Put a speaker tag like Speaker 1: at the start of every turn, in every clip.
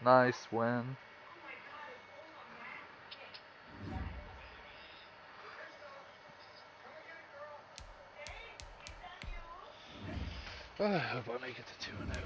Speaker 1: Nice win. I hope I make it to 2-0.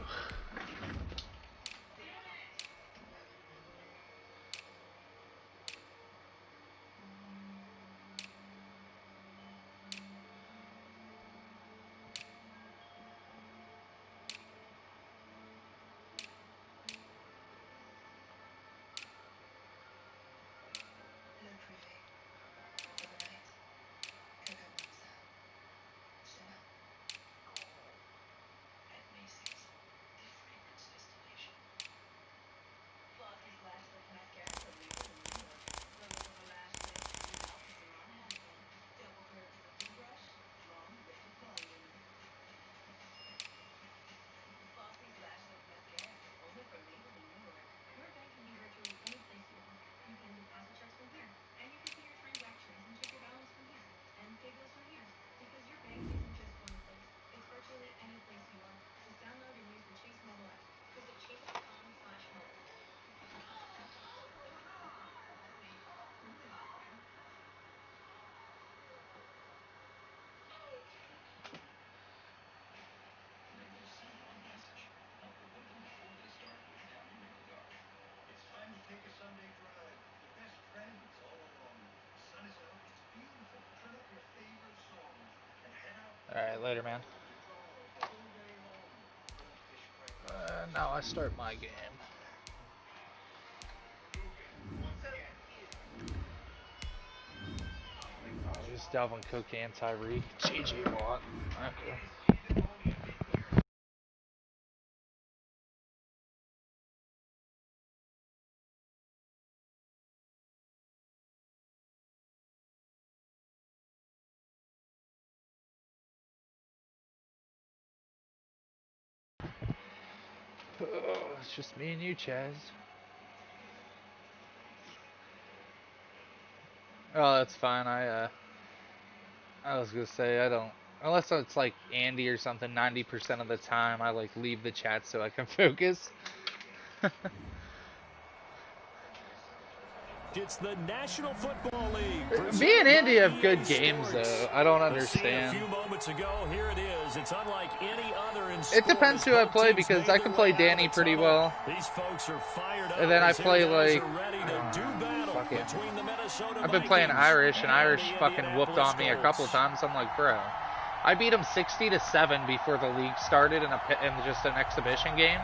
Speaker 1: Alright, later, man. Now I start my game. Use Dalvin Cook and Tyreek. J.J. Watt. Okay. It's just me and you, Chaz. Oh, that's fine. I was gonna say I don't, unless it's like Andy or something. 90% of the time, I like leave the chat so I can focus.
Speaker 2: It's the National Football League.
Speaker 1: Me and Andy have good games, though. I don't understand.
Speaker 2: A few moments ago, here it is. It's unlike any other in
Speaker 1: it depends who I play, because I can play Danny pretty well.
Speaker 2: These folks are fired up,
Speaker 1: and then I play like, fuck it. I've been playing Irish, and Irish fucking whooped on me a couple times. I'm like, bro, I beat him 60-7 before the league started in just an exhibition game.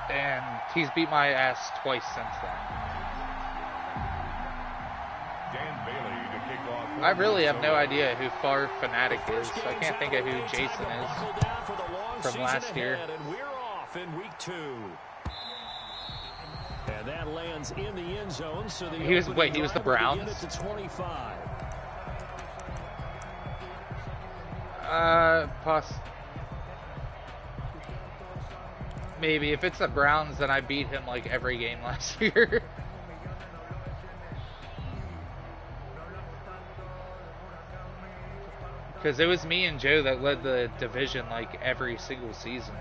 Speaker 1: And he's beat my ass twice since then.
Speaker 3: Dan Bailey to kick off.
Speaker 1: I really have no idea who Far Fanatic is. I can't think of who Jason is from last year.
Speaker 2: And we're off in week 2. And that lands in the end zone. So
Speaker 1: he was the Browns? Maybe. If it's the Browns, then I beat him like every game last year. Because it was me and Joe that led the division like every single season.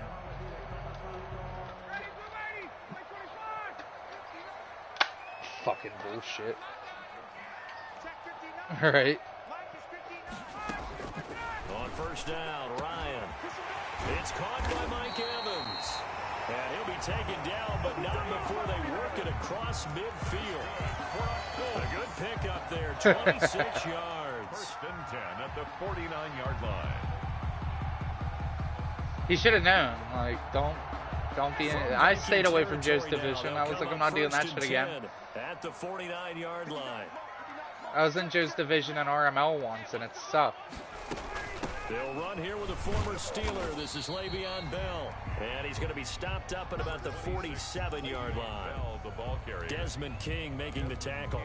Speaker 1: Fucking bullshit. Alright.
Speaker 2: On first down, Ryan. It's caught by Mike Evans. And he'll be taken down, but not before they work it across midfield. A good pickup there, 26 yards.
Speaker 3: First and 10 at the 49-yard line.
Speaker 1: He should have known. Like, don't be in it. I stayed away from Joe's division. I was like, I'm not doing that shit again.
Speaker 2: At the 49-yard line.
Speaker 1: I was in Joe's division in RML once, and it sucked.
Speaker 2: They'll run here with a former Steeler. This is Le'Veon Bell. And he's going to be stopped up at about the 47-yard line. Desmond King making the tackle.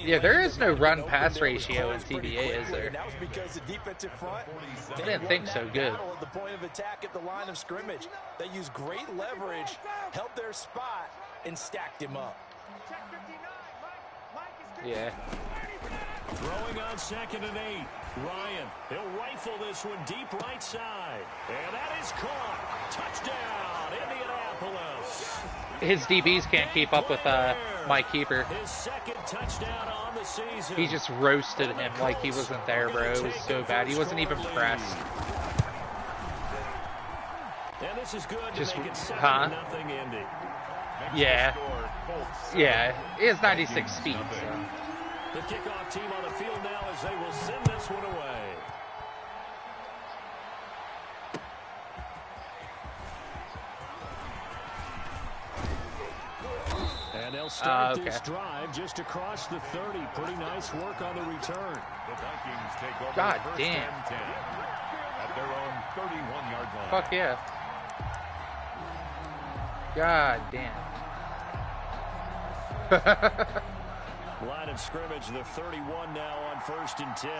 Speaker 1: Yeah, there is no run-pass ratio in TBA, is there?
Speaker 4: That was because the defensive front,
Speaker 1: I didn't think so. Good.
Speaker 4: At the point of attack at the line of scrimmage. They used great leverage, held their spot, and stacked him up.
Speaker 1: Yeah.
Speaker 2: Throwing on 2nd and 8. Ryan, he'll rifle this one deep right side. And that is caught. Touchdown, Indianapolis.
Speaker 1: His DBs can't keep up with my keeper.
Speaker 2: His 2nd touchdown on the season.
Speaker 1: He just roasted him like he wasn't there, bro. It was so bad. He wasn't even pressed.
Speaker 2: And this is good
Speaker 1: Just,
Speaker 2: to make it 7-0 Indy.
Speaker 1: Yeah. Yeah. He has 96 speed, so.
Speaker 2: The kickoff team on the field now as they will send this one away. And they'll start this drive just across the 30. Pretty nice work on the return.
Speaker 3: The Vikings take over
Speaker 1: God
Speaker 3: the first
Speaker 1: damn.
Speaker 3: and 10 at their own 31-yard line.
Speaker 1: Fuck yeah. God damn.
Speaker 2: Line of scrimmage, the 31 now on 1st and 10.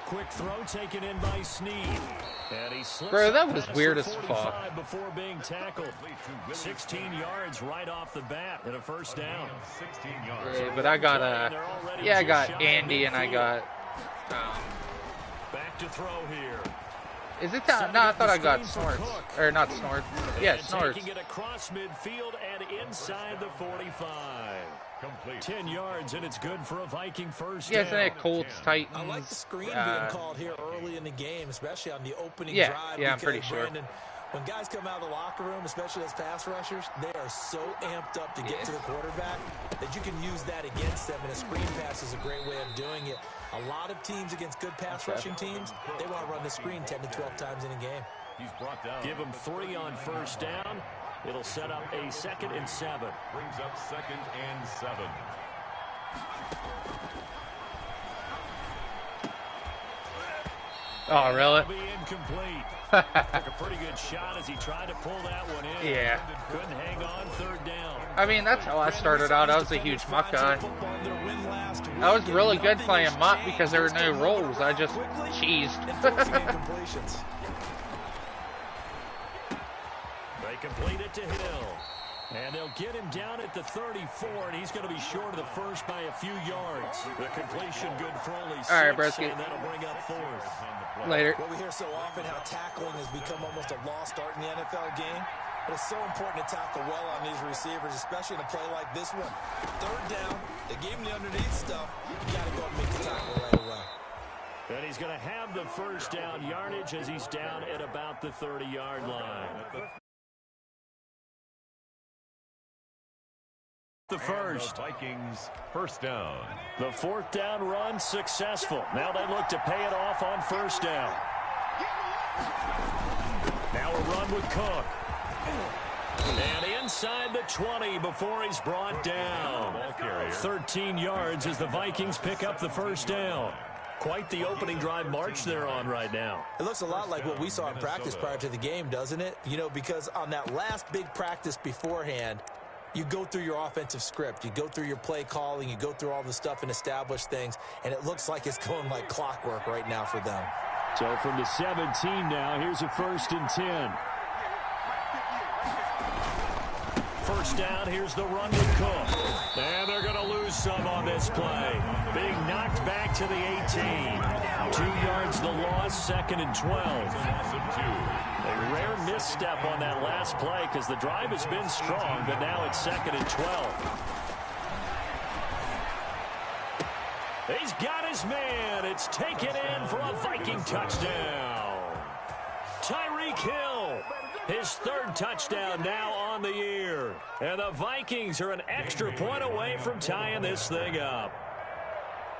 Speaker 2: Quick throw taken in by Snead. And he slips.
Speaker 1: Bro, that was weird as fuck.
Speaker 2: Before being tackled. 16 yards right off the bat and a first down.
Speaker 3: 16 yards.
Speaker 1: Yeah, but I got I got Andy and I got
Speaker 2: back to throw here.
Speaker 1: Is it that? No, I thought I got Snorts. Or not Snorts. Yeah, Snorts.
Speaker 2: Taking it across midfield and inside the 45.
Speaker 3: Complete.
Speaker 2: 10 yards, and it's good for a Viking first
Speaker 1: Yeah,
Speaker 2: down.
Speaker 1: isn't it Colts, Titans?
Speaker 4: I like the screen being called here early in the game, especially on the opening drive.
Speaker 1: Yeah, I'm pretty sure.
Speaker 4: Brandon, when guys come out of the locker room, especially as pass rushers, they are so amped up to get to the quarterback that you can use that against them, and a screen pass is a great way of doing it. A lot of teams against good pass rushing teams, they want to run the screen 10 to 12 times in a game.
Speaker 3: He's brought down.
Speaker 2: Give them 3 on first down. It'll set up a 2nd and 7.
Speaker 3: Brings up 2nd and 7.
Speaker 1: Oh, really?
Speaker 2: Be incomplete. Took a pretty good shot as he tried to pull that one in.
Speaker 1: Yeah.
Speaker 2: Couldn't hang on 3rd down.
Speaker 1: I mean, that's how I started out. I was a huge mutt guy. I was really good playing mutt because there were no rolls. I just cheesed.
Speaker 2: They complete it to Hill. And they'll get him down at the 34, and he's going to be short of the first by a few yards. The completion good for only 6,
Speaker 1: all right, Bresky.
Speaker 2: and that'll bring up 4th.
Speaker 1: Later.
Speaker 4: Well, we hear so often how tackling has become almost a lost art in the NFL game. But it's so important to tackle well on these receivers, especially in a play like this one. 3rd down, they gave him the underneath stuff. You got to go and make the tackle right away.
Speaker 2: And he's going to have the first down yardage as he's down at about the 30-yard line. The first.
Speaker 3: The Vikings first down.
Speaker 2: The 4th down run successful. Now they look to pay it off on first down. Now a run with Cook. And inside the 20 before he's brought down. 13 yards as the Vikings pick up the first down. Quite the opening drive march they're on right now.
Speaker 4: It looks a lot like what we saw in practice prior to the game, doesn't it? You know, because on that last big practice beforehand, you go through your offensive script. You go through your play calling. You go through all the stuff and establish things. And it looks like it's going like clockwork right now for them.
Speaker 2: So from the 17 now, here's a 1st and 10. First down, here's the run with Cook. And they're going to lose some on this play. Being knocked back to the 18. 2 yards the loss, 2nd and 12. A rare misstep on that last play because the drive has been strong, but now it's 2nd and 12. He's got his man. It's taken in for a Viking touchdown. Tyreek Hill, his 3rd touchdown now on the year. And the Vikings are an extra point away from tying this thing up.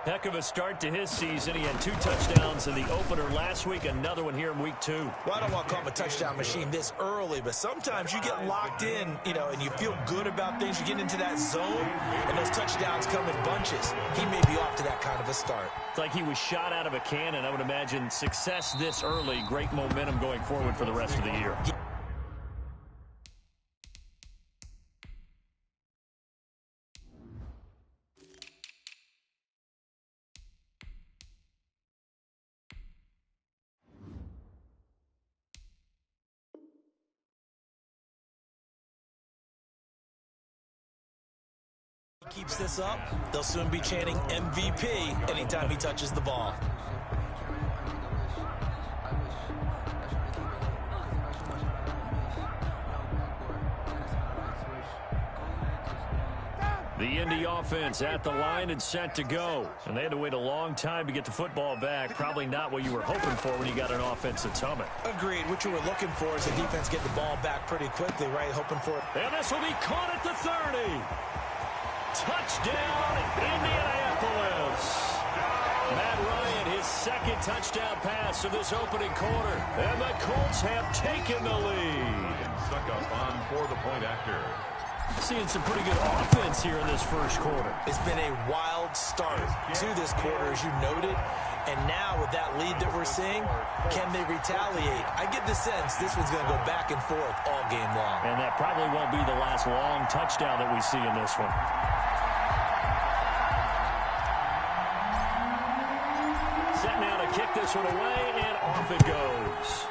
Speaker 2: Heck of a start to his season. He had 2 touchdowns in the opener last week, another one here in week 2.
Speaker 4: Well, I don't want to call him a touchdown machine this early, but sometimes you get locked in, you know, and you feel good about things. You get into that zone, and those touchdowns come in bunches. He may be off to that kind of a start.
Speaker 2: It's like he was shot out of a cannon. I would imagine success this early, great momentum going forward for the rest of the year.
Speaker 4: Keeps this up, they'll soon be chanting MVP anytime he touches the ball.
Speaker 2: The Indy offense at the line and set to go. And they had to wait a long time to get the football back. Probably not what you were hoping for when you got an offense that's humming.
Speaker 4: Agreed. What you were looking for is the defense get the ball back pretty quickly, right? Hoping for it.
Speaker 2: And this will be caught at the 30. Touchdown, Indianapolis. Matt Ryan, his second touchdown pass of this opening quarter. And the Colts have taken the lead.
Speaker 3: Stuck up on for the point after.
Speaker 2: Seeing some pretty good offense here in this first quarter.
Speaker 4: It's been a wild start to this quarter, as you noted. And now with that lead that we're seeing, can they retaliate? I get the sense this one's going to go back and forth all game long.
Speaker 2: And that probably won't be the last long touchdown that we see in this one. Set now to kick this one away, and off it goes.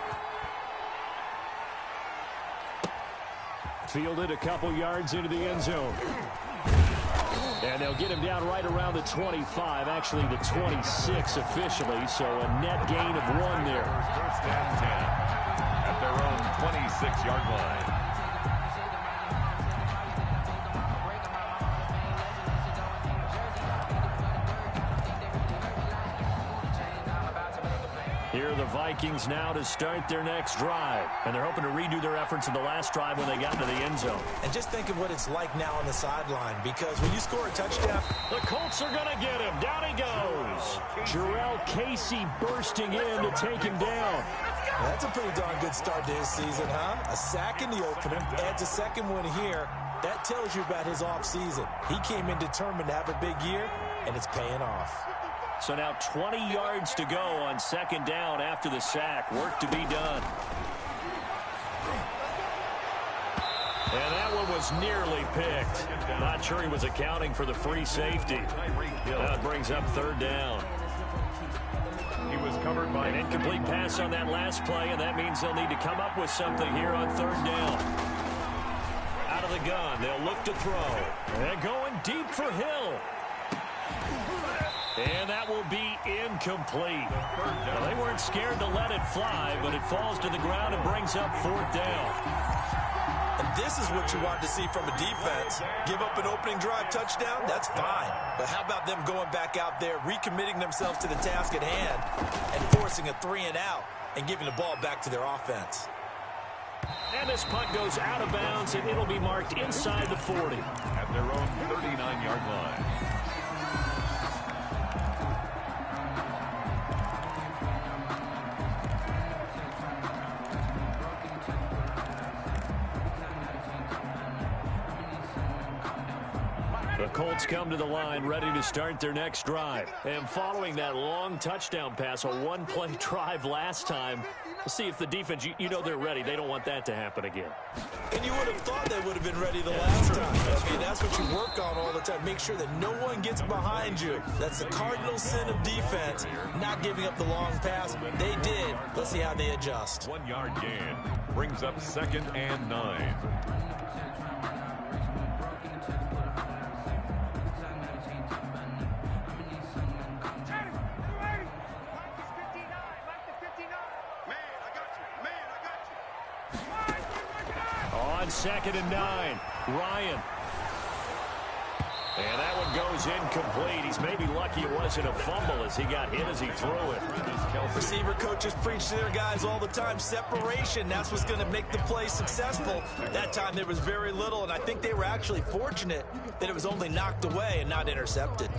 Speaker 2: Fielded a couple yards into the end zone. And they'll get him down right around the 25, actually the 26 officially, so a net gain of 1 there.
Speaker 3: First and 10 at their own 26-yard line.
Speaker 2: Here are the Vikings now to start their next drive. And they're hoping to redo their efforts in the last drive when they got into the end zone.
Speaker 4: And just think of what it's like now on the sideline, because when you score a touchdown,
Speaker 2: the Colts are going to get him. Down he goes. Jarrell Casey bursting in to take him down.
Speaker 4: Well, that's a pretty darn good start to his season, huh? A sack in the opener, adds a second one here. That tells you about his offseason. He came in determined to have a big year, and it's paying off.
Speaker 2: So now 20 yards to go on second down after the sack. Work to be done. And that one was nearly picked. Not sure he was accounting for the free safety. That brings up third down.
Speaker 3: He was covered by
Speaker 2: an incomplete pass on that last play, and that means they'll need to come up with something here on third down. Out of the gun, they'll look to throw. And going deep for Hill. And that will be incomplete. Well, they weren't scared to let it fly, but it falls to the ground and brings up fourth down.
Speaker 4: And this is what you want to see from a defense. Give up an opening drive touchdown, that's fine. But how about them going back out there, recommitting themselves to the task at hand, and forcing a 3-and-out and giving the ball back to their offense.
Speaker 2: And this punt goes out of bounds, and it'll be marked inside the 40.
Speaker 3: At their own 39-yard line.
Speaker 2: The Colts come to the line ready to start their next drive. And following that long touchdown pass, a one-play drive last time, we'll see if the defense, you know they're ready. They don't want that to happen again.
Speaker 4: And you would have thought they would have been ready the last time. I mean, that's what you work on all the time. Make sure that no one gets behind you. That's the cardinal sin of defense, not giving up the long pass. They did. Let's see how they adjust.
Speaker 3: 1-yard gain brings up 2nd and 9.
Speaker 2: On 2nd and 9, Ryan. And that one goes incomplete. He's maybe lucky it wasn't a fumble as he got hit as he threw it.
Speaker 4: Receiver coaches preach to their guys all the time. Separation, that's what's going to make the play successful. That time there was very little, and I think they were actually fortunate that it was only knocked away and not intercepted.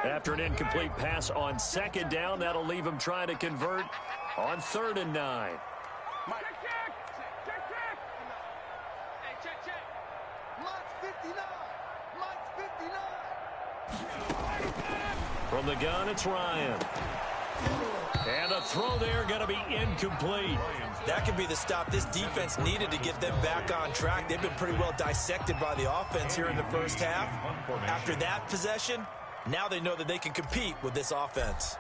Speaker 2: After an incomplete pass on 2nd down, that'll leave him trying to convert on 3rd and 9. From the gun, it's Ryan. And a throw there going to be incomplete.
Speaker 4: That could be the stop this defense needed to get them back on track. They've been pretty well dissected by the offense here in the first half. After that possession, now they know that they can compete with this offense.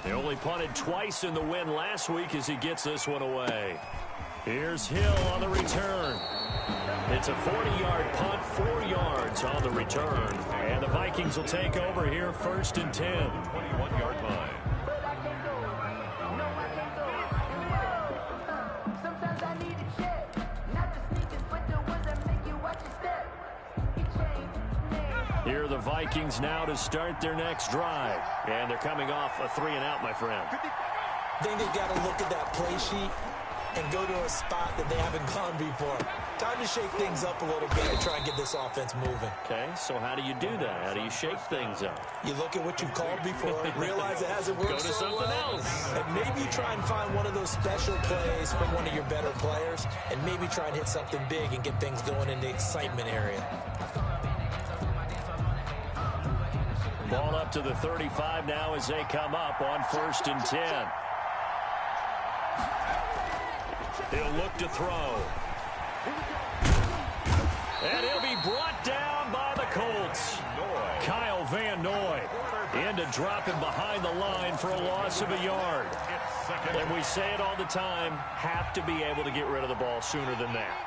Speaker 2: They only punted twice in the win last week as he gets this one away. Here's Hill on the return. It's a 40-yard punt, 4 yards on the return. And the Vikings will take over here, 1st and 10.
Speaker 3: 21-yard line.
Speaker 2: Here are the Vikings now to start their next drive. And they're coming off a 3-and-out, my friend.
Speaker 4: I think they've got to look at that play sheet and go to a spot that they haven't gone before. Time to shake things up a little bit and try and get this offense moving.
Speaker 2: Okay, so how do you do that? How do you shake things up?
Speaker 4: You look at what you've called before, realize it hasn't worked
Speaker 2: Go to something else.
Speaker 4: and maybe try and find one of those special plays from one of your better players, and maybe try and hit something big and get things going in the excitement area.
Speaker 2: Ball up to the 35 now as they come up on 1st and 10. He'll look to throw. And he'll be brought down by the Colts. Kyle Van Noy in to drop him behind the line for a loss of a yard. And we say it all the time, have to be able to get rid of the ball sooner than that.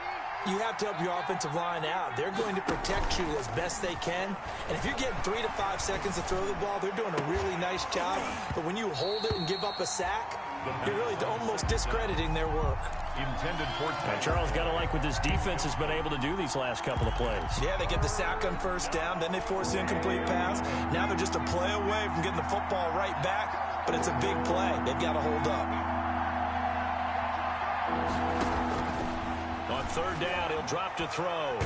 Speaker 4: You have to help your offensive line out. They're going to protect you as best they can. And if you're getting 3 to 5 seconds to throw the ball, they're doing a really nice job. But when you hold it and give up a sack, you're really almost discrediting their work.
Speaker 3: Intended for
Speaker 2: And Charles got to like what this defense has been able to do these last couple of plays.
Speaker 4: Yeah, they get the sack on 1st down, then they force the incomplete pass. Now they're just a play away from getting the football right back, but it's a big play. They've got to hold up.
Speaker 2: On 3rd down, he'll drop to throw.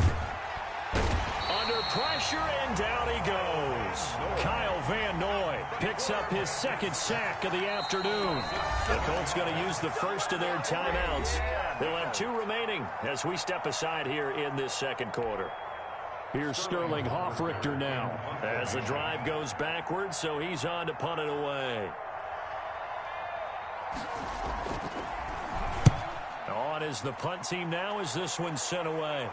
Speaker 2: Under pressure, and down he goes. Kyle Van Noy picks up his 2nd sack of the afternoon. The Colts going to use the first of their timeouts. They'll have 2 remaining as we step aside here in this 2nd quarter. Here's Sterling Hoffrichter now as the drive goes backwards, so he's on to punt it away. On is the punt team now as this one's sent away.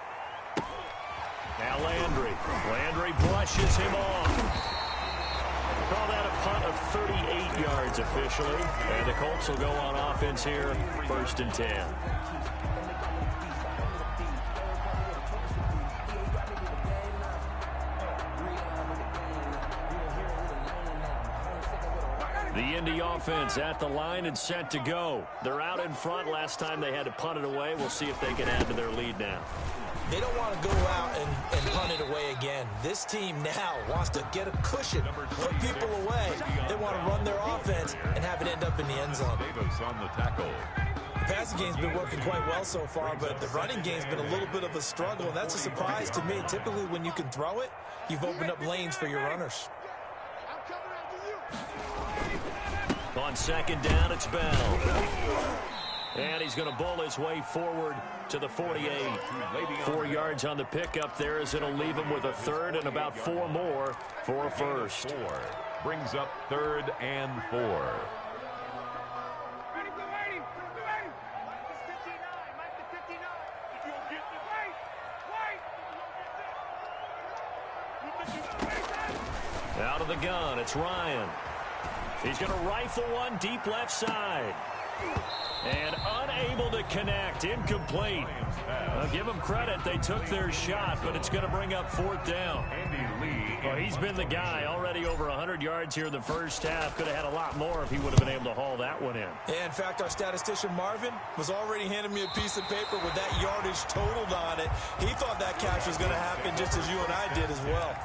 Speaker 2: Now Landry. Landry brushes him off. Call that a punt of 38 yards officially. And the Colts will go on offense here, 1st and 10. The Indy offense at the line and set to go. They're out in front. Last time they had to punt it away. We'll see if they can add to their lead now.
Speaker 4: They don't want to go out and punt it away again. This team now wants to get a cushion, put people away. They want to run their offense and have it end up in the end zone.
Speaker 3: Davis on the tackle.
Speaker 4: The passing game's been working quite well so far, but the running game's been a little bit of a struggle, and that's a surprise to me. Typically, when you can throw it, you've opened up lanes for your runners.
Speaker 2: On 2nd down, it's Bell. And he's going to bowl his way forward to the 48. 4 yards on the pickup there as it'll leave him with a 3rd and about 4 more for a 1st.
Speaker 3: Brings up 3rd and 4.
Speaker 2: Out of the gun, it's Ryan. He's going to rifle one deep left side. And unable to connect. Incomplete. I'll give them credit. They took their shot, but it's going to bring up 4th down. Well, he's been the guy. Already over 100 yards here in the first half. Could have had a lot more if he would have been able to haul that one in.
Speaker 4: Yeah, in fact, our statistician Marvin was already handing me a piece of paper with that yardage totaled on it. He thought that catch was going to happen just as you and I did as well.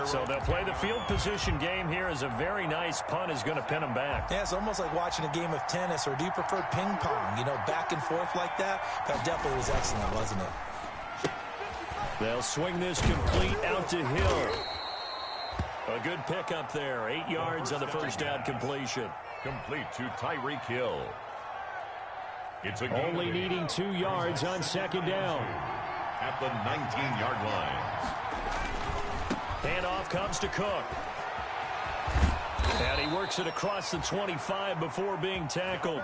Speaker 2: So they'll play the field position game here as a very nice punt is going to pin them back.
Speaker 4: Yeah, it's almost like watching a game of tennis, or do you prefer ping pong? You know, back and forth like that? That definitely was excellent, wasn't it?
Speaker 2: They'll swing this complete out to Hill. A good pickup there. 8 yards on the 1st down completion.
Speaker 3: Complete to Tyreek Hill. It's a
Speaker 2: only needing 2 yards on 2nd down.
Speaker 3: At the 19-yard line.
Speaker 2: Handoff comes to Cook. And he works it across the 25 before being tackled.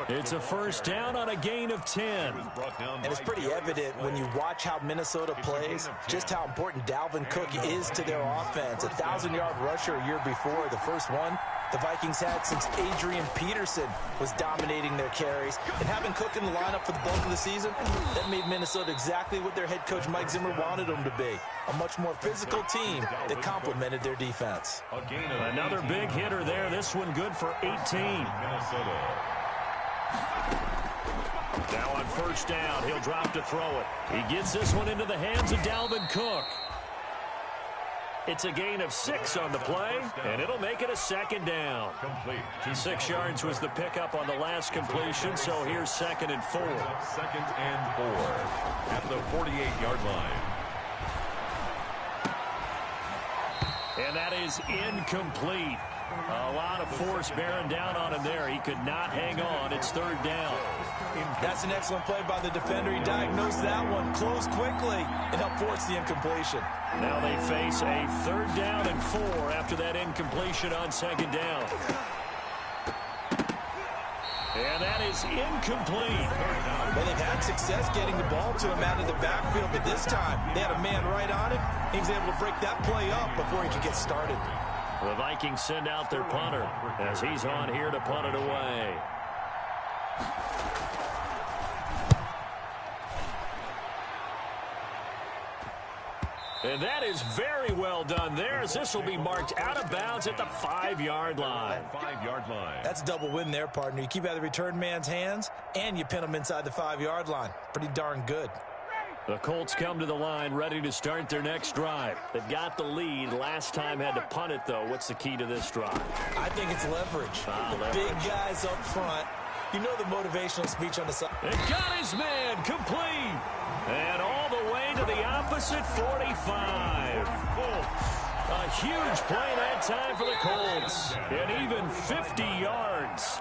Speaker 2: It's a 1st down on a gain of 10.
Speaker 4: And it's pretty evident when you watch how Minnesota plays, just how important Dalvin Cook is to their offense. 1,000-yard rusher a year before, the first one. the Vikings had since Adrian Peterson was dominating their carries. And having Cook in the lineup for the bulk of the season, that made Minnesota exactly what their head coach Mike Zimmer wanted them to be. A much more physical team that complemented their defense.
Speaker 2: Another big hitter there. This one good for 18.
Speaker 3: Minnesota.
Speaker 2: Now on first down, he'll drop to throw it. He gets this one into the hands of Dalvin Cook. It's a gain of 6 on the play, and it'll make it a second down. 6 yards was the pickup on the last completion, so here's 2nd and 4.
Speaker 3: 2nd and 4 at the 48-yard line.
Speaker 2: And that is incomplete. A lot of force bearing down on him there. He could not hang on. It's 3rd down.
Speaker 4: That's an excellent play by the defender. He diagnosed that one, closed quickly, and helped force the incompletion.
Speaker 2: Now they face a 3rd down and 4 after that incompletion on 2nd down. And that is incomplete.
Speaker 4: Well, they've had success getting the ball to him out of the backfield, but this time they had a man right on it. He was able to break that play up before he could get started.
Speaker 2: The Vikings send out their punter as he's on here to punt it away. And that is very well done there, as this will be marked out of bounds at the 5-yard line.
Speaker 3: 5-yard line.
Speaker 4: That's a double win there, partner. You keep out of the return man's hands, and you pin him inside the 5-yard line. Pretty darn good.
Speaker 2: The Colts come to the line ready to start their next drive. They've got the lead. Last time had to punt it, though. What's the key to this drive?
Speaker 4: I think it's leverage.
Speaker 2: Leverage.
Speaker 4: Big guys up front. You know the motivational speech on the side.
Speaker 2: It got his man complete. And all the way to the opposite 45. A huge play that time for the Colts. And even 50 yards.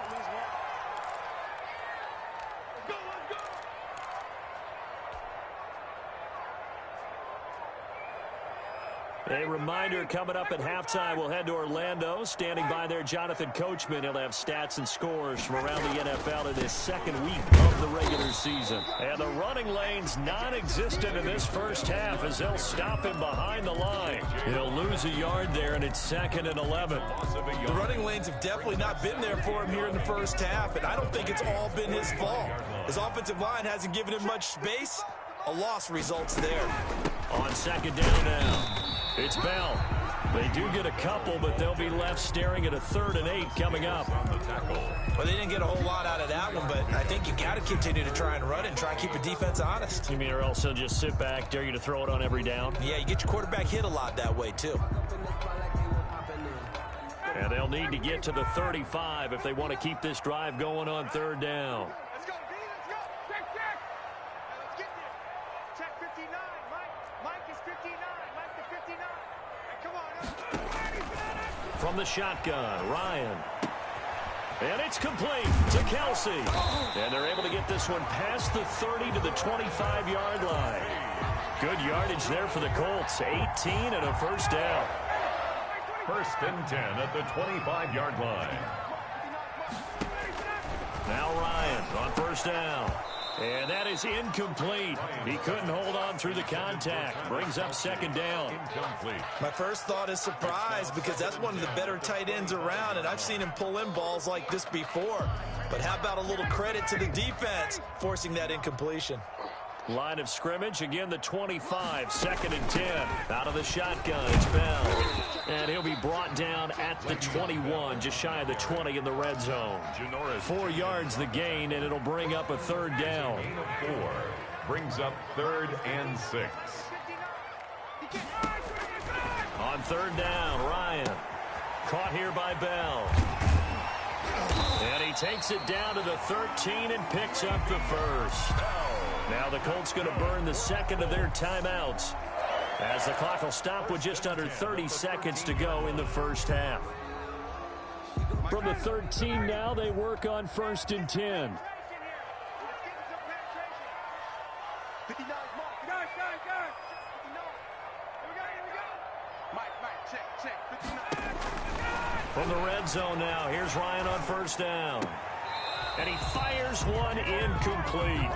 Speaker 2: A reminder, coming up at halftime, we'll head to Orlando. Standing by there, Jonathan Coachman. He'll have stats and scores from around the NFL in his 2nd week of the regular season. And the running lane's non-existent in this first half as they'll stop him behind the line. He'll lose a yard there, and it's 2nd and 11.
Speaker 4: The running lanes have definitely not been there for him here in the first half, and I don't think it's all been his fault. His offensive line hasn't given him much space. A loss results there.
Speaker 2: On 2nd down now. It's Bell. They do get a couple, but they'll be left staring at a 3rd and 8 coming up.
Speaker 4: Well, they didn't get a whole lot out of that one, but I think you got to continue to try and run and try and keep the defense honest.
Speaker 2: You mean or else they'll just sit back, dare you to throw it on every down?
Speaker 4: Yeah, you get your quarterback hit a lot that way, too.
Speaker 2: And they'll need to get to the 35 if they want to keep this drive going on 3rd down.
Speaker 5: Let's go, D, let's go. Check. Let's get there. Check 59. Mike is 59. Mike to 59. Hey, come on.
Speaker 2: From the shotgun, Ryan. And it's complete to Kelsey. And they're able to get this one past the 30 to the 25-yard line. Good yardage there for the Colts. 18 and a 1st down.
Speaker 3: 1st and 10 at the 25-yard line.
Speaker 2: Now Ryan on 1st down. And that is incomplete. He couldn't hold on through the contact. Brings up 2nd down.
Speaker 3: Incomplete.
Speaker 4: My first thought is surprise because that's one of the better tight ends around, and I've seen him pull in balls like this before. But how about a little credit to the defense forcing that incompletion?
Speaker 2: Line of scrimmage, again the 25, 2nd and 10. Out of the shotgun, it's Bell. And he'll be brought down at the 21, just shy of the 20 in the red zone. 4 yards the gain, and it'll bring up a 3rd down.
Speaker 3: Gain of 4 brings up 3rd and 6.
Speaker 2: On 3rd down, Ryan. Caught here by Bell. And he takes it down to the 13 and picks up the 1st. Now the Colts going to burn the 2nd of their timeouts as the clock will stop with just under 30 seconds to go in the first half. From the 13 now, they work on 1st and 10. From the red zone now, here's Ryan on 1st down. And he fires one incomplete.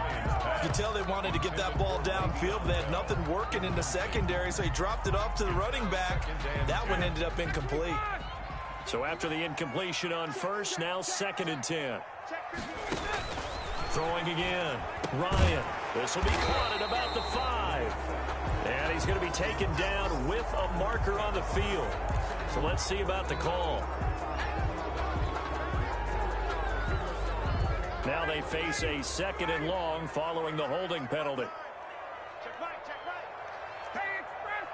Speaker 4: You can tell they wanted to get that ball downfield. They had nothing working in the secondary, so he dropped it off to the running back. That one ended up incomplete.
Speaker 2: So after the incompletion on first, now 2nd and 10. Throwing again. Ryan. This will be caught at about the 5. And he's going to be taken down with a marker on the field. So let's see about the call. Now they face a 2nd and long following the holding penalty.
Speaker 5: Check right, check right. Hey, express.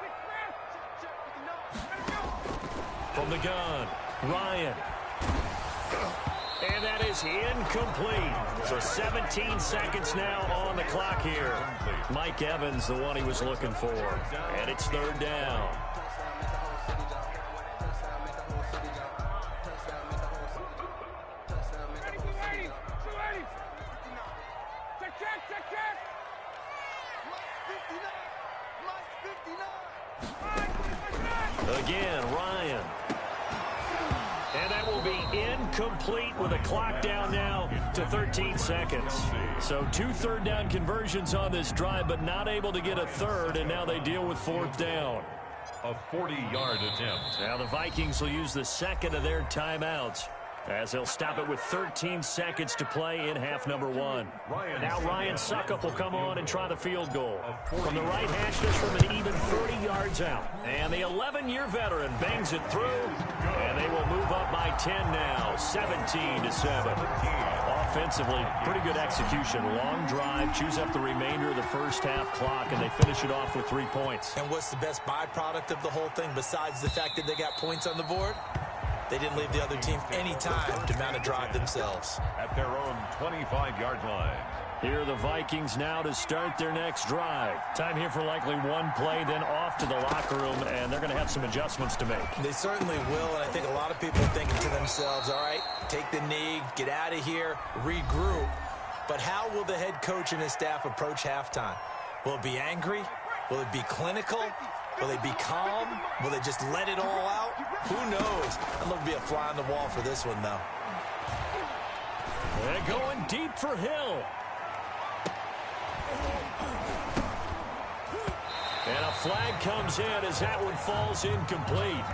Speaker 2: From the gun, Ryan. And that is incomplete. So 17 seconds now on the clock here. Mike Evans, the one he was looking for. And it's 3rd down. Again, Ryan. And that will be incomplete with a clock down now to 13 seconds. So 2 3rd down conversions on this drive, but not able to get a 3rd, and now they deal with 4th down.
Speaker 3: A 40-yard attempt.
Speaker 2: Now the Vikings will use the 2nd of their timeouts, as they'll stop it with 13 seconds to play in half number 1. Now Ryan Succop will come on and try the field goal. From the right hash, just from an even 30 yards out. And the 11-year veteran bangs it through, and they will move up by 10 now, 17-7. Offensively, pretty good execution. Long drive, chews up the remainder of the first half clock, and they finish it off with 3 points.
Speaker 4: And what's the best byproduct of the whole thing besides the fact that they got points on the board? They didn't leave the other team any time to mount a drive themselves.
Speaker 3: At their own 25-yard line.
Speaker 2: Here are the Vikings now to start their next drive. Time here for likely one play, then off to the locker room, and they're going to have some adjustments to make.
Speaker 4: They certainly will, and I think a lot of people are thinking to themselves, all right, take the knee, get out of here, regroup. But how will the head coach and his staff approach halftime? Will it be angry? Will it be clinical? Will they be calm? Will they just let it all out? Who knows? I'm going to be a fly on the wall for this one, though.
Speaker 2: They're going deep for Hill. And a flag comes in as that one falls incomplete.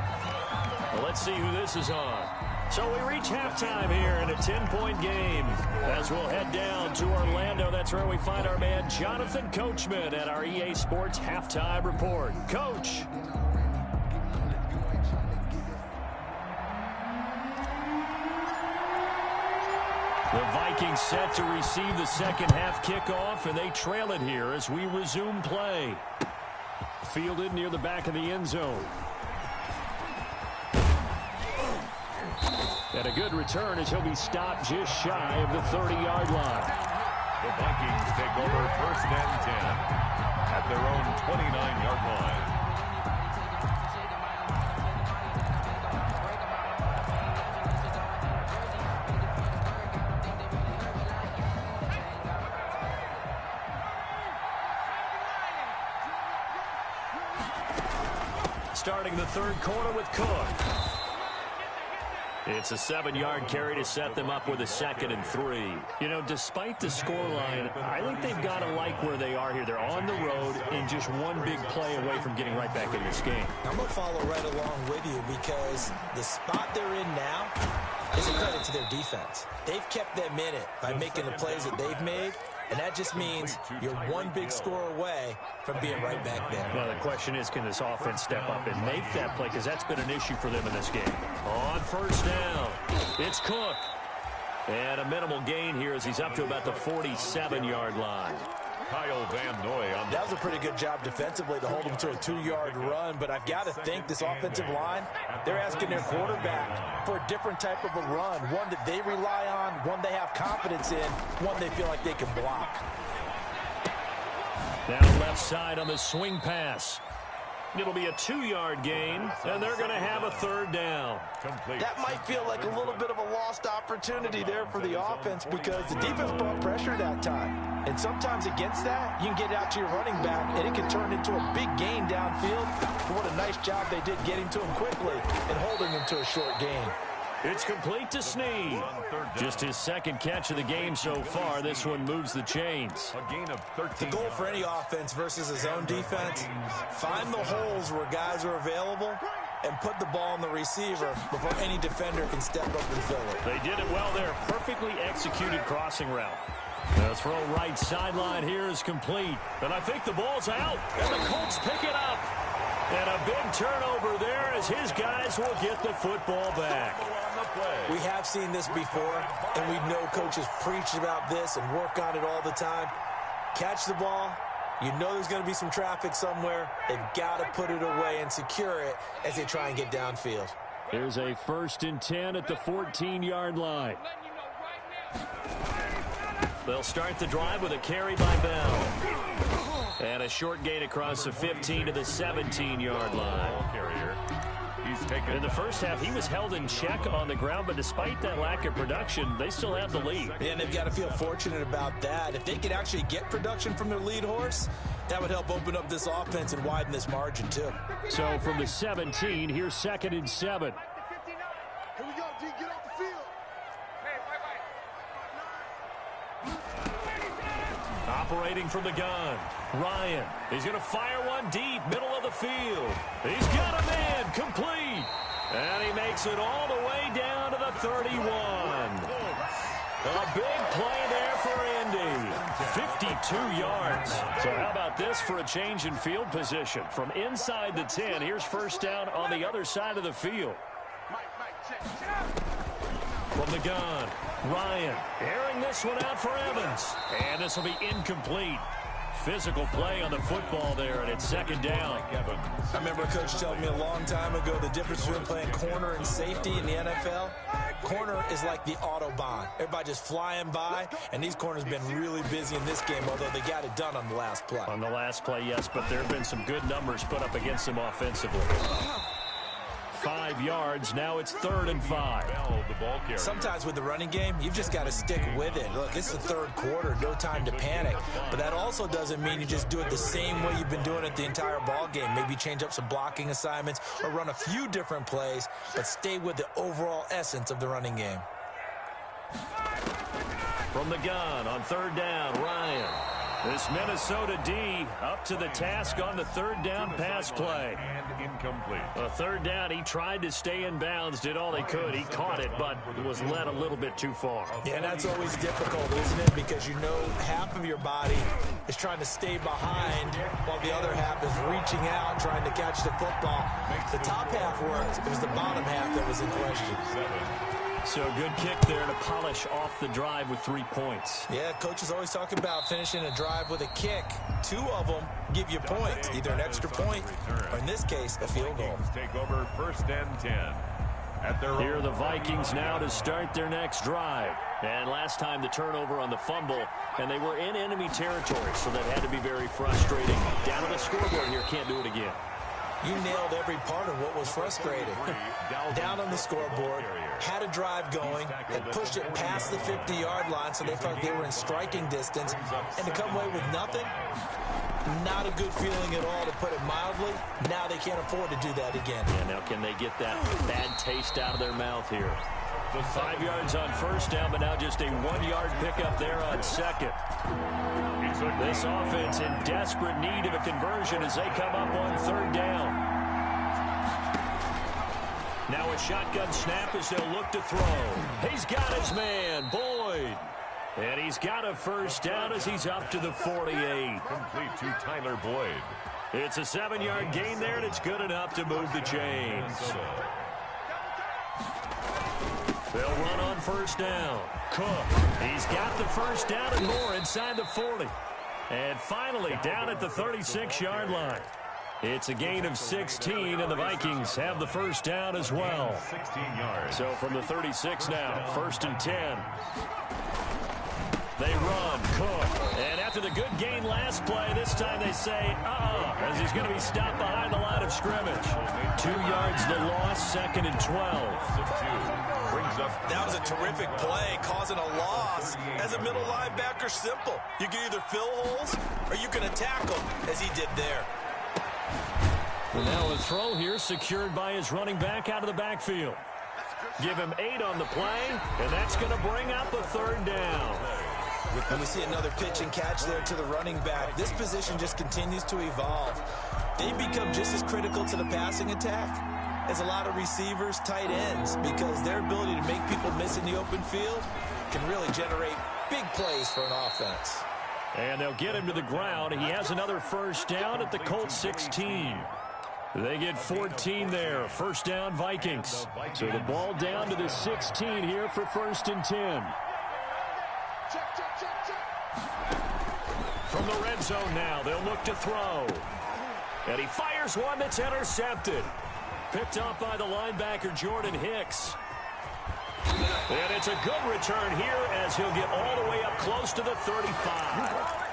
Speaker 2: Well, let's see who this is on. So we reach halftime here in a 10-point game. As we'll head down to Orlando, that's where we find our man Jonathan Coachman at our EA Sports Halftime Report. Coach. The Vikings set to receive the second half kickoff, and they trail it here as we resume play. Fielded near the back of the end zone. And a good return as he'll be stopped just shy of the 30-yard line.
Speaker 3: The Vikings take over 1st and 10 at their own 29-yard line.
Speaker 2: Starting the 3rd quarter with Cook. It's a 7-yard carry to set them up with a 2nd and 3. You know, despite the scoreline, I think they've got to like where they are here. They're on the road and just one big play away from getting right back in this game.
Speaker 4: I'm going to follow right along with you because the spot they're in now is a credit to their defense. They've kept them in it by making the plays that they've made, and that just means you're one big score away from being right back there.
Speaker 2: Well, the question is, can this offense step up and make that play? Because that's been an issue for them in this game. On 1st down, it's Cook. And a minimal gain here as he's up to about the 47-yard line.
Speaker 3: Kyle Van Noy on
Speaker 4: that was a pretty good job defensively to hold him to a 2-yard run, but I've got to think this offensive line, they're asking their quarterback for a different type of a run, one that they rely on, one they have confidence in, one they feel like they can block.
Speaker 2: Now left side on the swing pass. It'll be a 2-yard gain, and they're going to have a 3rd down.
Speaker 3: complete.
Speaker 4: That might feel like a little bit of a lost opportunity there for the offense because the defense brought pressure that time. And sometimes against that, you can get out to your running back, and it can turn into a big gain downfield. But what a nice job they did getting to him quickly and holding him to a short gain.
Speaker 2: It's complete to Snead. Just his 2nd catch of the game so far. This one moves the chains.
Speaker 3: A gain of 13.
Speaker 4: The goal for any offense versus his own defense, find the holes where guys are available and put the ball on the receiver before any defender can step up and fill it.
Speaker 2: They did it well there. Perfectly executed crossing route. The throw right sideline here is complete. And I think the ball's out. And the Colts pick it up. And a big turnover there as his guys will get the football back.
Speaker 4: We have seen this before, and we know coaches preach about this and work on it all the time. Catch the ball. You know there's going to be some traffic somewhere. They've got to put it away and secure it as they try and get downfield.
Speaker 2: Here's a 1st and 10 at the 14-yard line. They'll start the drive with a carry by Bell. And a short gain across the 15 to the 17-yard line. In the first half, he was held in check on the ground, but despite that lack of production, they still have the lead.
Speaker 4: And they've got to feel fortunate about that. If they could actually get production from their lead horse, that would help open up this offense and widen this margin, too.
Speaker 2: So from the 17, here's 2nd and 7.
Speaker 5: Here we go, D. Get off the field. Hey,
Speaker 2: Operating from the gun, Ryan. He's going to fire one deep, middle of the field. He's got a man, complete. And he makes it all the way down to the 31. A big play there for Indy. 52 yards. So how about this for a change in field position? From inside the 10, here's 1st down on the other side of the field. From the gun, Ryan airing this one out for Evans. And this will be incomplete. Physical play on the football there, and it's 2nd down.
Speaker 4: I remember a coach telling me a long time ago the difference between playing corner and safety in the NFL. Corner is like the Autobahn. Everybody just flying by, and these corners have been really busy in this game, although they got it done on the last play.
Speaker 2: On the last play, yes, but there have been some good numbers put up against them offensively. 5 yards. Now it's 3rd and 5.
Speaker 4: Sometimes with the running game, you've just got to stick with it. Look, it's the 3rd quarter, no time to panic. But that also doesn't mean you just do it the same way you've been doing it the entire ball game. Maybe change up some blocking assignments or run a few different plays, but stay with the overall essence of the running game.
Speaker 2: From the gun on 3rd down, Ryan. This Minnesota D up to the task on the 3rd down pass play.
Speaker 3: Incomplete.
Speaker 2: A 3rd down, he tried to stay in bounds, did all he could. He caught it, but was led a little bit too far.
Speaker 4: Yeah, and that's always difficult, isn't it? Because you know half of your body is trying to stay behind while the other half is reaching out, trying to catch the football. The top half worked. It was the bottom half that was in question.
Speaker 2: So good kick there to polish off the drive with 3 points.
Speaker 4: Yeah, coaches always talk about finishing a drive with a kick. 2 of them give you points, either an extra point or, in this case, a field goal.
Speaker 3: Take over 1st and 10.
Speaker 2: Here are the Vikings now to start their next drive. And last time the turnover on the fumble, and they were in enemy territory, so that had to be very frustrating. Down on the scoreboard here, can't do it again.
Speaker 4: You nailed every part of what was frustrating. Down on the scoreboard, had a drive going, and pushed it past the 50-yard line so they felt they were in striking distance, and to come away with nothing, not a good feeling at all, to put it mildly. Now they can't afford to do that again.
Speaker 2: Yeah, now can they get that bad taste out of their mouth here? 5 yards on 1st down, but now just a 1-yard pickup there on 2nd. This offense in desperate need of a conversion as they come up on 3rd down. Now a shotgun snap as they'll look to throw. He's got his man, Boyd. And he's got a 1st down as he's up to the 48.
Speaker 3: Complete to Tyler Boyd.
Speaker 2: It's a 7-yard gain there, and it's good enough to move the chains. They'll run on 1st down. Cook. He's got the 1st down and more inside the 40. And finally down at the 36-yard line. It's a gain of 16, and the Vikings have the 1st down as well.
Speaker 3: 16 yards.
Speaker 2: So from the 36 now, 1st and 10. They run, Cook. And after the good gain last play, this time they say, as he's going to be stopped behind the line of scrimmage. 2 yards the loss, 2nd and 12.
Speaker 4: That was a terrific play, causing a loss. As a middle linebacker, simple. You can either fill holes or you can attack them, as he did there.
Speaker 2: Well, now a throw here secured by his running back out of the backfield. Give him 8 on the play, and that's going to bring up a 3rd down.
Speaker 4: And we see another pitch and catch there to the running back. This position just continues to evolve. They become just as critical to the passing attack is a lot of receivers, tight ends, because their ability to make people miss in the open field can really generate big plays for an offense.
Speaker 2: And they'll get him to the ground. He has another first down at the Colts 16. They get 14 there. First down, Vikings. So the ball down to the 16 here for 1st and 10. From the red zone now, they'll look to throw. And he fires one that's intercepted. Picked up by the linebacker, Jordan Hicks. And it's a good return here as he'll get all the way up close to the 35.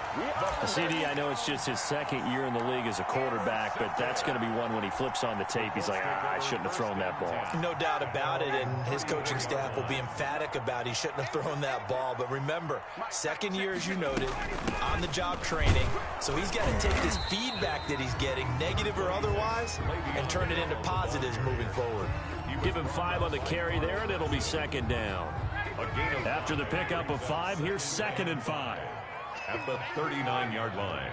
Speaker 2: CD, I know it's just his 2nd year in the league as a quarterback, but that's going to be one when he flips on the tape. He's like, I shouldn't have thrown that ball.
Speaker 4: No doubt about it, and his coaching staff will be emphatic about he shouldn't have thrown that ball. But remember, 2nd year, as you noted, on-the-job training, so he's got to take this feedback that he's getting, negative or otherwise, and turn it into positives moving forward.
Speaker 2: You give him 5 on the carry there, and it'll be 2nd down. After the pickup of 5, here's 2nd and 5.
Speaker 3: At the 39-yard line.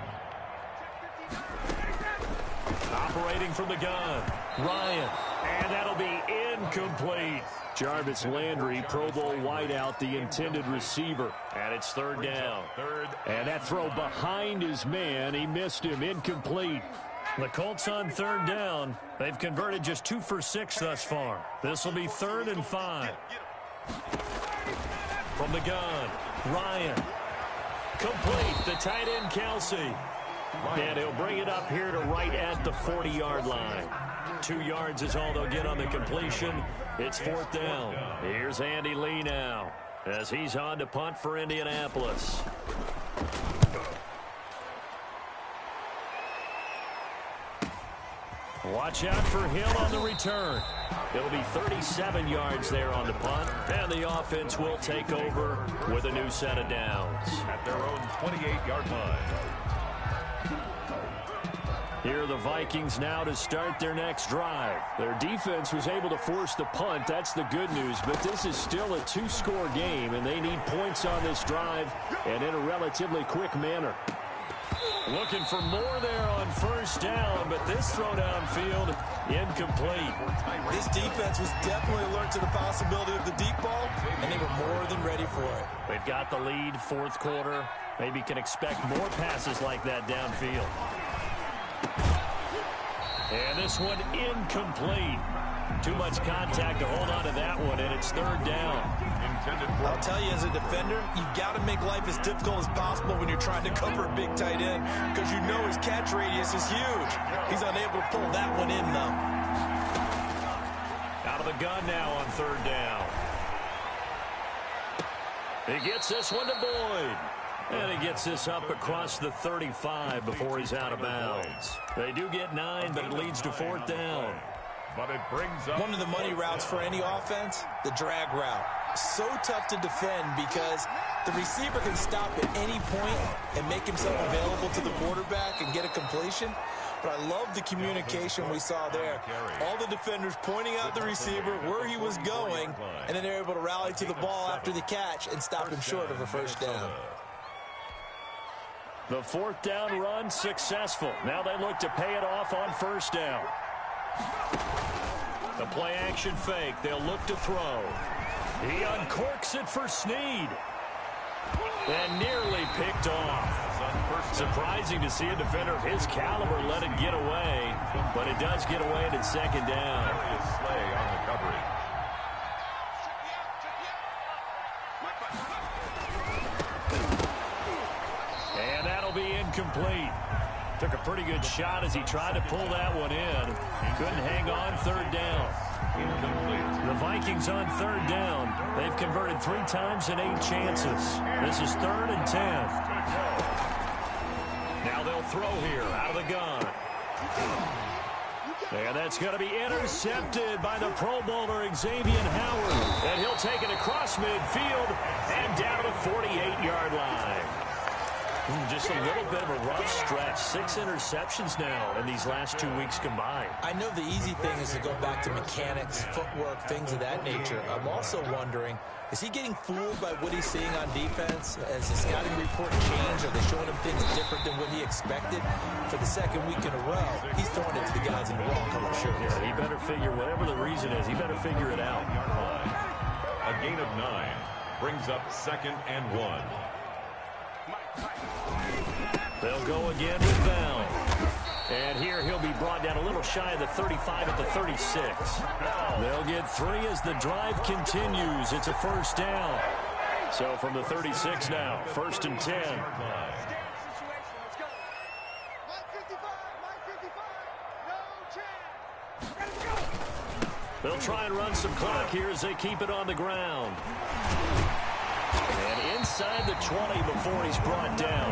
Speaker 2: Operating from the gun, Ryan. And that'll be incomplete. Jarvis Landry, Pro Bowl wideout, the intended receiver. And it's 3rd down. And that throw behind his man. He missed him. Incomplete. The Colts on 3rd down. They've converted just 2 for 6 thus far. This will be 3rd and 5. From the gun, Ryan. Complete, the tight end, Kelsey. And he'll bring it up here to right at the 40-yard line. 2 yards is all they'll get on the completion. It's 4th down. Here's Andy Lee now as he's on to punt for Indianapolis. Watch out for Hill on the return. It'll be 37 yards there on the punt, and the offense will take over with a new set of downs.
Speaker 3: At their own 28-yard line.
Speaker 2: Here are the Vikings now to start their next drive. Their defense was able to force the punt. That's the good news, but this is still a 2-score game, and they need points on this drive and in a relatively quick manner. Looking for more there on 1st down, but this throw downfield incomplete.
Speaker 4: This defense was definitely alert to the possibility of the deep ball, and they were more than ready for it.
Speaker 2: They've got the lead, 4th quarter. Maybe can expect more passes like that downfield. And this one incomplete. Too much contact to hold on to that one, and it's 3rd down.
Speaker 4: I'll tell you, as a defender, you've got to make life as difficult as possible when you're trying to cover a big tight end, because you know his catch radius is huge. He's unable to pull that one in, though.
Speaker 2: Out of the gun now on 3rd down. He gets this one to Boyd. And he gets this up across the 35 before he's out of bounds. They do get 9, but it leads to 4th down.
Speaker 3: But it brings up
Speaker 4: one of the money routes for any offense, the drag route. So tough to defend because the receiver can stop at any point and make himself available to the quarterback and get a completion. But I love the communication we saw there. All the defenders pointing out the receiver where he was going, and then they're able to rally to the ball after the catch and stop him short of a 1st down.
Speaker 2: The 4th down run successful. Now they look to pay it off on 1st down. The play action fake. They'll look to throw. He uncorks it for Snead. And nearly picked off. Surprising to see a defender of his caliber let it get away. But it does get away at 2nd down.
Speaker 3: Slay on the coverage.
Speaker 2: And that'll be incomplete. Took a pretty good shot as he tried to pull that one in. Couldn't hang on 3rd down. Incomplete. The Vikings on 3rd down. They've converted 3 times in 8 chances. This is 3rd and 10. Now they'll throw here out of the gun. And that's going to be intercepted by the Pro Bowler Xavier Howard. And he'll take it across midfield and down to the 48-yard line. Just a little bit of a rough stretch. 6 interceptions now in these last 2 weeks combined.
Speaker 4: I know the easy thing is to go back to mechanics, footwork, things of that nature. I'm also wondering, is he getting fooled by what he's seeing on defense? Has the scouting report changed? Are they showing him things different than what he expected? For the second week in a row, he's throwing it to the guys in the wrong color shirt.
Speaker 2: Yeah, he better figure, whatever the reason is, he better figure it out.
Speaker 3: A gain of 9 brings up 2nd and 1.
Speaker 2: They'll go again with Bell. And here he'll be brought down a little shy of the 35 at the 36. They'll get 3 as the drive continues. It's a first down. So from the 36 now, 1st and 10. They'll try and run some clock here as they keep it on the ground. And inside the 20 before he's brought down.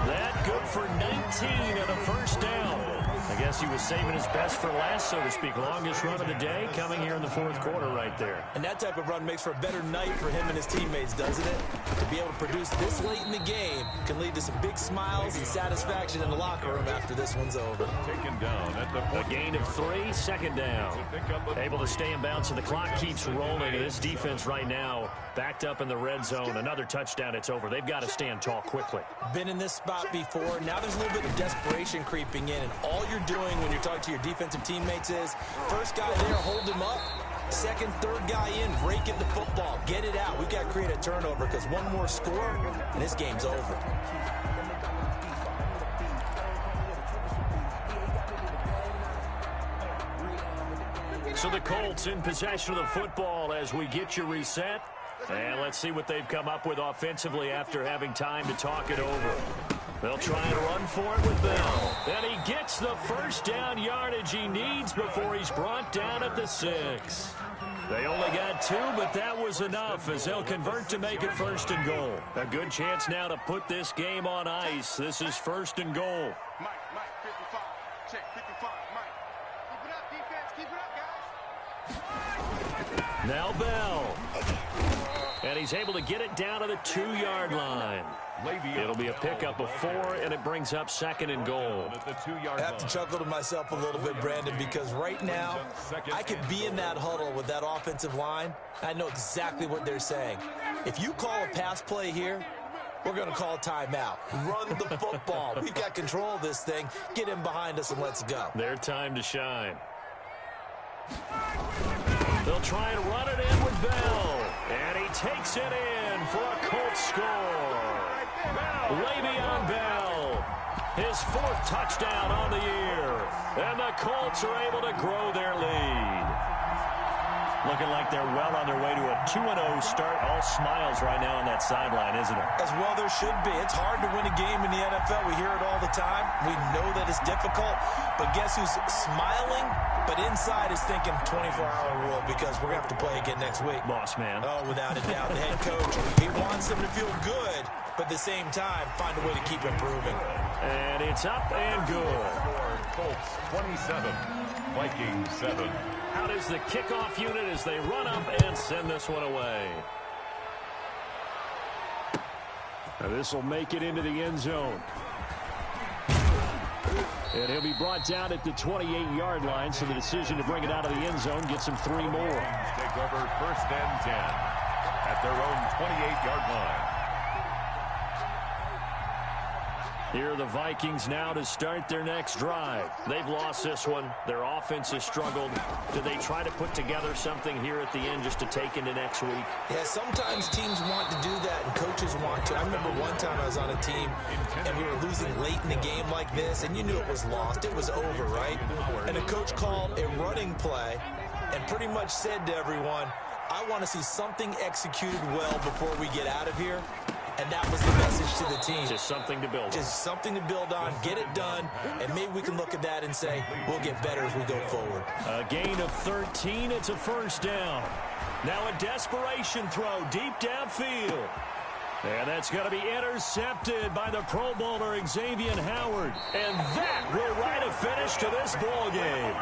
Speaker 2: That good for 19 and a first down. I guess he was saving his best for last, so to speak. Longest run of the day coming here in the 4th quarter right there.
Speaker 4: And that type of run makes for a better night for him and his teammates, doesn't it? To be able to produce this late in the game can lead to some big smiles and satisfaction in the locker room after this one's over.
Speaker 3: Taken down at the
Speaker 2: A gain of 3, 2nd down. Able to stay in bounds, so the clock keeps rolling. This defense right now backed up in the red zone. Another touchdown, it's over. They've got to stand tall quickly.
Speaker 4: Been in this spot before. Now there's a little bit of desperation creeping in, and all you're doing when you're talking to your defensive teammates is first guy there, hold him up. Second, third guy in, break it the football. Get it out. We've got to create a turnover because one more score, and this game's over.
Speaker 2: So the Colts in possession of the football as we get you reset. And let's see what they've come up with offensively after having time to talk it over. They'll try and run for it with Bell. And he gets the first down yardage he needs before he's brought down at the 6. They only got 2, but that was enough as they'll convert to make it 1st and goal. A good chance now to put this game on ice. This is 1st and goal.
Speaker 5: Mike, 55. Check, 55. Mike. Keep it up, defense. Keep it up, guys.
Speaker 2: Now Bell. And he's able to get it down to the 2-yard line. It'll be a pickup of 4, and it brings up 2nd and goal.
Speaker 4: I have to chuckle to myself a little bit, Brandon, because right now I could be in that huddle with that offensive line. I know exactly what they're saying. If you call a pass play here, we're going to call a timeout. Run the football. We've got control of this thing. Get him behind us and let's go.
Speaker 2: Their time to shine. They'll try and run it in with Bell. And he takes it in for a Colts score. Le'Veon Bell, his 4th touchdown on the year. And the Colts are able to grow their lead. Looking like they're well on their way to a 2-0 start. All smiles right now on that sideline, isn't it?
Speaker 4: As well there should be. It's hard to win a game in the NFL. We hear it all the time. We know that it's difficult. But guess who's smiling? But inside is thinking 24-hour rule because we're going to have to play again next week.
Speaker 2: Boss man.
Speaker 4: Oh, without a doubt. The head coach, he wants them to feel good, but at the same time, find a way to keep improving.
Speaker 2: And it's up and good.
Speaker 3: Colts 27, Vikings 7.
Speaker 2: Out is the kickoff unit as they run up and send this one away. Now this will make it into the end zone. And he'll be brought down at the 28-yard line, so the decision to bring it out of the end zone gets him 3 more.
Speaker 3: Take over 1st and 10 at their own 28-yard line.
Speaker 2: Here are the Vikings now to start their next drive. They've lost this one. Their offense has struggled. Do they try to put together something here at the end just to take into next week?
Speaker 4: Yeah, sometimes teams want to do that and coaches want to. I remember one time I was on a team and we were losing late in the game like this, and you knew it was lost. It was over, right? And the coach called a running play and pretty much said to everyone, I want to see something executed well before we get out of here. And that was the message to the team.
Speaker 2: Just something to build on.
Speaker 4: Just something to build on, get it done, and maybe we can look at that and say, we'll get better as we go forward.
Speaker 2: A gain of 13, it's a first down. Now a desperation throw deep downfield. And that's going to be intercepted by the Pro Bowler Xavier Howard. And that will write a finish to this ball game.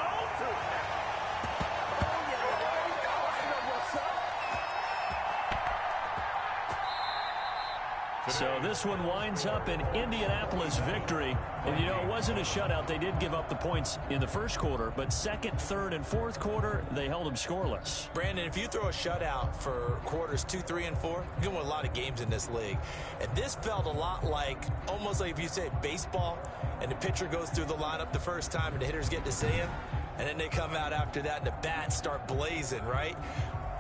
Speaker 2: So this one winds up an Indianapolis victory. And, you know, it wasn't a shutout. They did give up the points in the first quarter, but second, third, and fourth quarter, they held them scoreless.
Speaker 4: Brandon, if you throw a shutout for quarters 2, 3, and 4, you can win a lot of games in this league. And this felt a lot like, almost like if you say baseball, and the pitcher goes through the lineup the first time and the hitters get to see him, and then they come out after that and the bats start blazing, right?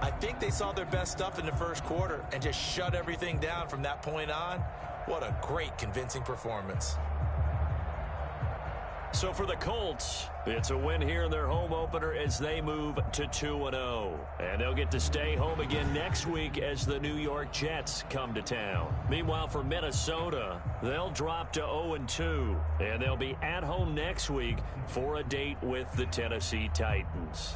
Speaker 4: I think they saw their best stuff in the first quarter and just shut everything down from that point on. What a great, convincing performance.
Speaker 2: So for the Colts, it's a win here in their home opener as they move to 2-0. And they'll get to stay home again next week as the New York Jets come to town. Meanwhile, for Minnesota, they'll drop to 0-2. And they'll be at home next week for a date with the Tennessee Titans.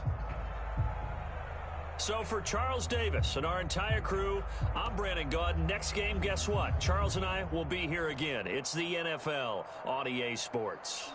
Speaker 2: So for Charles Davis and our entire crew, I'm Brandon Gaudin. Next game, guess what? Charles and I will be here again. It's the NFL on EA Sports.